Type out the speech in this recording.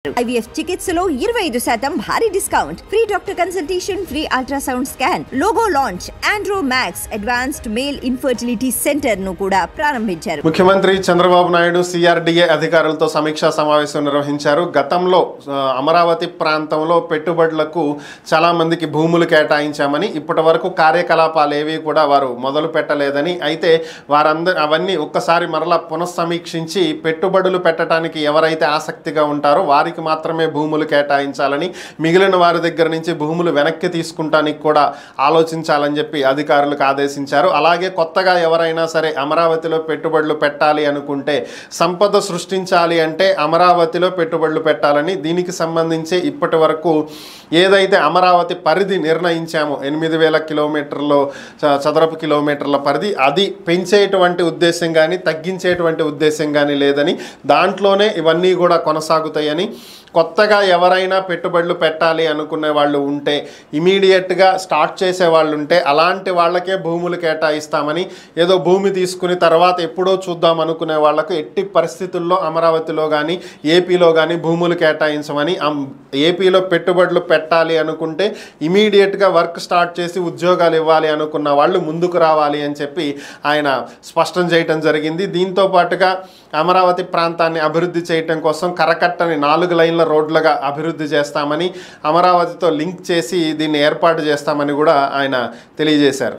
IVF చికిత్సలో 25% భారీ discount, free doctor consultation, free ultrasound scan, logo launch, Andro max advanced male infertility centre ను కూడా ప్రారంభించారు. ముఖ్యమంత్రి చంద్రబాబు నాయుడు CRDA అధికారులతో సమీక్షా సమావేశం నిర్వహించారు. గతంలో అమరావతి ప్రాంతంలో పెట్టుబడులకు చాలా మందికి భూములు కేటాయించామని, ఇప్పటి వరకు కార్యకలాపాలు ఏవి కూడా వారు మొదలు పెట్టలేదని, అయితే అవన్నీ ఒక్కసారి మరలా పునఃసమీక్షించి పెట్టుబడులు పెట్టడానికి ఎవరైతే ఆసక్తిగా ఉంటారో వారికి మాత్రమే భూములు కేటాయించాలని, మిగిలిన వారి దగ్గర నుంచి భూములు వెనక్కి తీసుకుంటానికి కూడా ఆలోచించాలని చెప్పి అధికారులకు ఆదేశించారు. అలాగే కొత్తగా ఎవరైనా సరే అమరావతిలో పెట్టుబడులు పెట్టాలి అనుకుంటే, సంపద సృష్టించాలి అంటే అమరావతిలో పెట్టుబడులు పెట్టాలని, దీనికి సంబంధించి ఇప్పటి వరకు ఏదైతే అమరావతి పరిధి నిర్ణయించామో 8000 కిలోమీటర్లు చదరపు కిలోమీటర్ల పరిధి, అది పెంచేటువంటి ఉద్దేశం కానీ తగ్గించేటువంటి ఉద్దేశం కానీ లేదని, దాంట్లోనే ఇవన్నీ కూడా కొనసాగుతాయని, కొత్తగా ఎవరైనా పెట్టుబడులు పెట్టాలి అనుకునే వాళ్ళు ఉంటే, ఇమీడియట్గా స్టార్ట్ చేసే వాళ్ళు ఉంటే అలాంటి వాళ్ళకే భూములు కేటాయిస్తామని, ఏదో భూమి తీసుకుని తర్వాత ఎప్పుడో చూద్దాం అనుకునే వాళ్లకు ఎట్టి పరిస్థితుల్లో అమరావతిలో కానీ ఏపీలో కానీ భూములు కేటాయించమని, ఏపీలో పెట్టుబడులు పెట్టాలి అనుకుంటే ఇమీడియట్గా వర్క్ స్టార్ట్ చేసి ఉద్యోగాలు ఇవ్వాలి అనుకున్న వాళ్ళు ముందుకు రావాలి అని చెప్పి ఆయన స్పష్టం చేయటం జరిగింది. దీంతో పాటుగా అమరావతి ప్రాంతాన్ని అభివృద్ధి చేయటం కోసం కరకట్టని 4 లైన్ల రోడ్లుగా అభివృద్ధి చేస్తామని, అమరావతితో లింక్ చేసి దీన్ని ఏర్పాటు చేస్తామని కూడా ఆయన తెలియజేశారు.